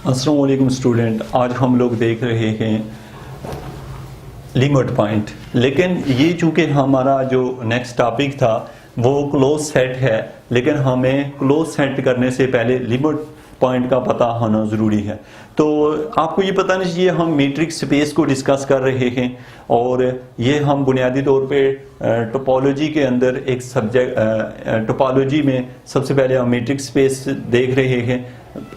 अस्सलाम वालेकुम स्टूडेंट, आज हम लोग देख रहे हैं लिमिट पॉइंट। लेकिन ये चूँकि हमारा जो नेक्स्ट टॉपिक था वो क्लोज सेट है, लेकिन हमें क्लोज सेट करने से पहले लिमिट पॉइंट का पता होना ज़रूरी है। तो आपको ये पता नहीं चाहिए, हम मीट्रिक स्पेस को डिस्कस कर रहे हैं और ये हम बुनियादी तौर पे टोपोलॉजी के अंदर एक सब्जेक्ट टोपोलॉजी में सबसे पहले हम मीट्रिक स्पेस देख रहे हैं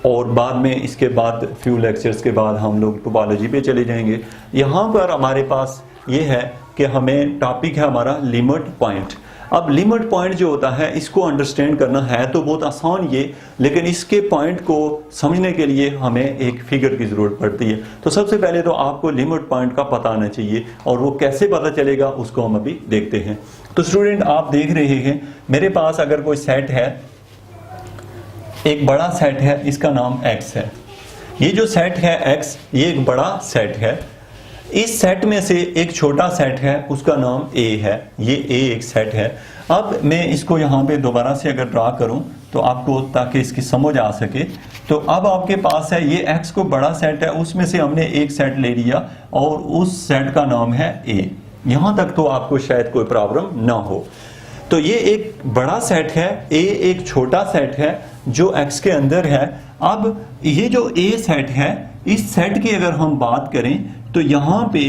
और बाद में इसके बाद फ्यू लेक्चर्स के बाद हम लोग टोपोलॉजी पे चले जाएंगे। यहाँ पर हमारे पास ये है कि हमें टॉपिक है हमारा लिमिट पॉइंट। अब लिमिट पॉइंट जो होता है इसको अंडरस्टैंड करना है तो बहुत आसान ये, लेकिन इसके पॉइंट को समझने के लिए हमें एक फिगर की ज़रूरत पड़ती है। तो सबसे पहले तो आपको लिमिट पॉइंट का पता आना चाहिए और वो कैसे पता चलेगा उसको हम अभी देखते हैं। तो स्टूडेंट आप देख रहे हैं मेरे पास अगर कोई सेट है, एक बड़ा सेट है, इसका नाम x है। ये जो सेट है x, ये एक बड़ा सेट है। इस सेट में से एक छोटा सेट है, उसका नाम a है। ये a एक सेट है। अब मैं इसको यहाँ पे दोबारा से अगर ड्रा करूँ तो आपको, ताकि इसकी समझ आ सके, तो अब आपके पास है ये x को बड़ा सेट है, उसमें से हमने एक सेट ले लिया और उस सेट का नाम है a। यहाँ तक तो आपको शायद कोई प्रॉब्लम ना हो। तो ये एक बड़ा सेट है, a एक छोटा सेट है जो x के अंदर है। अब ये जो a सेट है, इस सेट की अगर हम बात करें तो यहाँ पे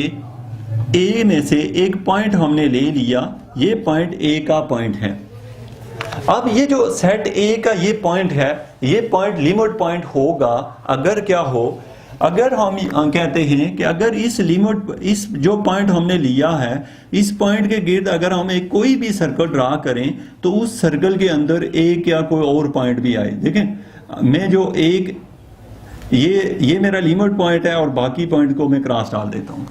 a में से एक पॉइंट हमने ले लिया, ये पॉइंट a का पॉइंट है। अब ये जो सेट a का ये पॉइंट है, ये पॉइंट लिमिट पॉइंट होगा अगर क्या हो, अगर हम कहते हैं कि अगर इस लिमिट, इस जो पॉइंट हमने लिया है, इस पॉइंट के गिर्द अगर हम एक कोई भी सर्कल ड्रा करें तो उस सर्कल के अंदर एक या कोई और पॉइंट भी आए। देखें मैं जो एक ये मेरा लिमिट पॉइंट है और बाकी पॉइंट को मैं क्रॉस डाल देता हूं।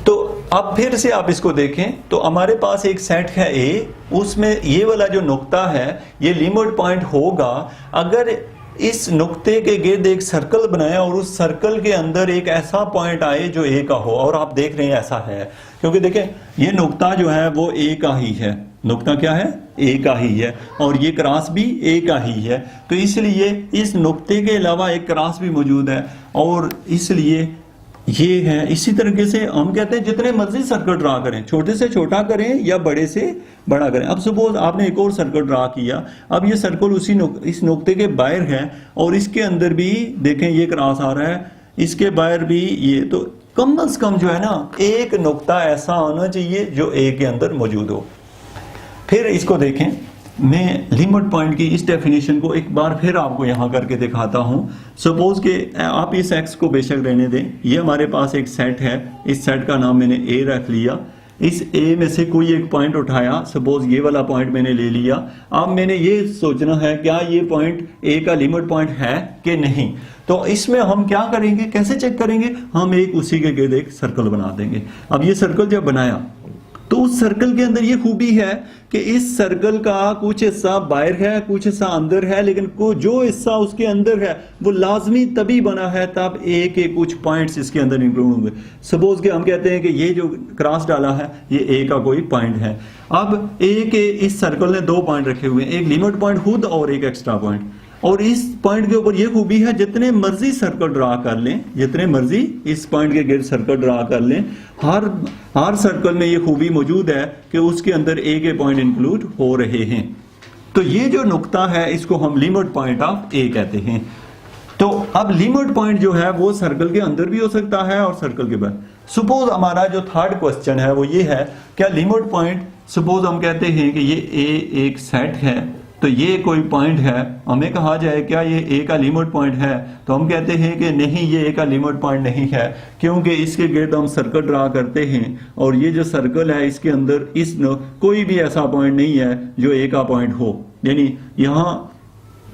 तो अब फिर से आप इसको देखें तो हमारे पास एक सेट है A, उसमें ये वाला जो नुक्ता है ये लिमिट पॉइंट होगा अगर इस नुक्ते के गिर्द एक सर्कल बनाया और उस सर्कल के अंदर एक ऐसा पॉइंट आए जो A का हो। और आप देख रहे हैं ऐसा है, क्योंकि देखें ये नुक्ता जो है वो A का ही है। नुक्ता क्या है? A का ही है और ये क्रॉस भी A का ही है। तो इसलिए इस नुक्ते के अलावा एक क्रॉस भी मौजूद है और इसलिए ये है। इसी तरीके से हम कहते हैं जितने मर्जी सर्कल ड्रा करें, छोटे से छोटा करें या बड़े से बड़ा करें। अब सपोज आपने एक और सर्कल ड्रा किया, अब ये सर्कल इस नुक्ते के बाहर है और इसके अंदर भी देखें ये क्रॉस आ रहा है, इसके बाहर भी ये। तो कम से कम जो है ना एक नुक्ता ऐसा आना चाहिए जो A के अंदर मौजूद हो। फिर इसको देखें, मैं लिमिट पॉइंट की इस डेफिनेशन को एक बार फिर आपको यहाँ करके दिखाता हूँ। सपोज के आप इस x को बेशक रहने दें, ये हमारे पास एक सेट है, इस सेट का नाम मैंने a रख लिया। इस a में से कोई एक पॉइंट उठाया, सपोज ये वाला पॉइंट मैंने ले लिया। अब मैंने ये सोचना है क्या ये पॉइंट a का लिमिट पॉइंट है कि नहीं। तो इसमें हम क्या करेंगे, कैसे चेक करेंगे, हम एक उसी के गिर्द एक सर्कल बना देंगे। अब ये सर्कल जब बनाया तो उस सर्कल के अंदर ये खूबी है कि इस सर्कल का कुछ हिस्सा बाहर है, कुछ हिस्सा अंदर है, लेकिन जो हिस्सा उसके अंदर है वो लाजमी तभी बना है तब A के कुछ पॉइंट्स इसके अंदर इंक्लूड होंगे। सपोज के हम कहते हैं कि ये जो क्रॉस डाला है ये A का कोई पॉइंट है। अब A के इस सर्कल ने दो पॉइंट रखे हुए हैं, एक लिमिट पॉइंट खुद और एक एक्स्ट्रा पॉइंट। और इस पॉइंट के ऊपर ये खूबी है जितने मर्जी सर्कल ड्रा कर लें, जितने मर्जी इस पॉइंट के गिर्द सर्कल ड्रा कर लें, हर सर्कल में ये खूबी मौजूद है कि उसके अंदर A के पॉइंट इंक्लूड हो रहे हैं। तो ये जो नुक्ता है इसको हम लिमिट पॉइंट ऑफ A कहते हैं। तो अब लिमिट पॉइंट जो है वो सर्कल के अंदर भी हो सकता है और सर्कल के बाहर। सपोज हमारा जो थर्ड क्वेश्चन है वो ये है, क्या लिमिट पॉइंट, सपोज हम कहते हैं कि ये A एक सेट है, तो ये कोई पॉइंट है, हमें कहा जाए क्या ये A का लिमिट पॉइंट है, तो हम कहते हैं कि नहीं ये A का लिमिट पॉइंट नहीं है, क्योंकि इसके गिर्द हम सर्कल ड्रा करते हैं और ये जो सर्कल है इसके अंदर कोई भी ऐसा पॉइंट नहीं है जो A का पॉइंट हो। यानी यहाँ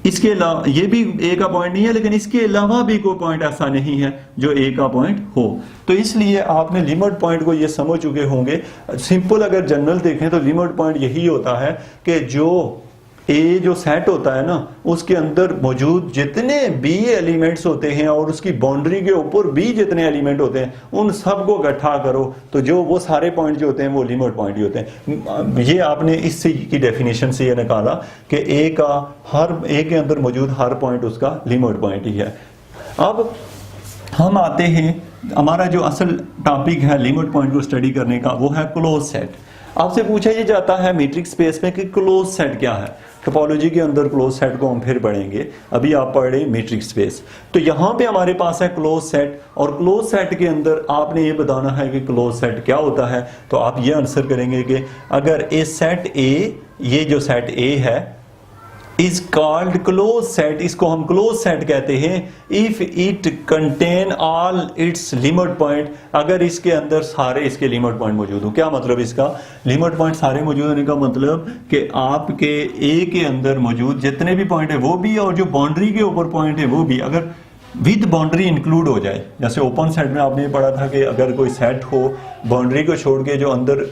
इसके अलावा ये भी A का पॉइंट नहीं है, लेकिन इसके अलावा भी कोई पॉइंट ऐसा नहीं है जो A का पॉइंट हो। तो इसलिए आपने लिमिट पॉइंट को ये समझ चुके होंगे। सिंपल अगर जनरल देखें तो लिमिट पॉइंट यही होता है कि जो A जो सेट होता है ना उसके अंदर मौजूद जितने भी एलिमेंट्स होते हैं और उसकी बाउंड्री के ऊपर भी जितने एलिमेंट होते हैं उन सब को इकट्ठा करो तो जो वो सारे पॉइंट जो होते हैं वो लिमिट पॉइंट ही होते हैं। ये आपने इस की डेफिनेशन से ये निकाला कि A के अंदर मौजूद हर पॉइंट उसका लिमिट पॉइंट ही है। अब हम आते हैं, हमारा जो असल टॉपिक है लिमिट पॉइंट को स्टडी करने का, वो है क्लोज सेट। आपसे पूछा ये जाता है मैट्रिक्स स्पेस में कि क्लोज सेट क्या है। टोपोलॉजी के अंदर क्लोज सेट को हम फिर पढ़ेंगे, अभी आप पढ़ रहे मैट्रिक्स स्पेस। तो यहाँ पे हमारे पास है क्लोज सेट, और क्लोज सेट के अंदर आपने ये बताना है कि क्लोज सेट क्या होता है। तो आप ये आंसर करेंगे कि अगर ए सेट ए, ये जो सेट ए है, इज कॉल्ड क्लोज सेट, इसको हम क्लोज सेट कहते हैं if it contain all it's limit point, अगर इसके अंदर सारे इसके लिमिट पॉइंट मौजूद हो। क्या मतलब इसका? लिमिट पॉइंट सारे मौजूद होने का मतलब कि आपके ए के अंदर मौजूद जितने भी पॉइंट है वो भी, और जो बाउंड्री के ऊपर पॉइंट है वो भी, अगर विद बाउंड्री इंक्लूड हो जाए। जैसे ओपन सेट में आपने पढ़ा था कि अगर कोई सेट हो, बाउंड्री को छोड़ के जो अंदर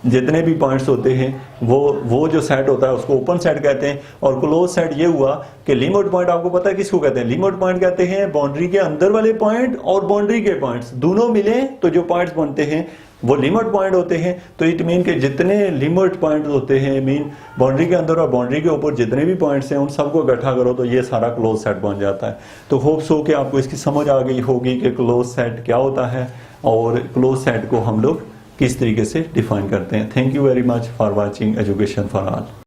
जितने भी पॉइंट्स होते हैं वो जो सेट होता है उसको ओपन सेट कहते हैं। और क्लोज सेट ये हुआ कि लिमिट पॉइंट आपको पता है किसको कहते हैं? लिमिट पॉइंट कहते हैं बाउंड्री के अंदर वाले पॉइंट और बाउंड्री के पॉइंट्स दोनों मिले तो जो पॉइंट्स बनते हैं वो लिमिट पॉइंट होते हैं। तो इट मीन के जितने लिमिट पॉइंट होते हैं, मीन बाउंड्री के अंदर और बाउंड्री के ऊपर जितने भी पॉइंट्स हैं उन सबको इकट्ठा करो तो ये सारा क्लोज सेट बन जाता है। तो होप्स हो कि आपको इसकी समझ आ गई होगी कि क्लोज सेट क्या होता है और क्लोज सेट को हम लोग किस तरीके से डिफाइन करते हैं। Thank you very much for watching education for all.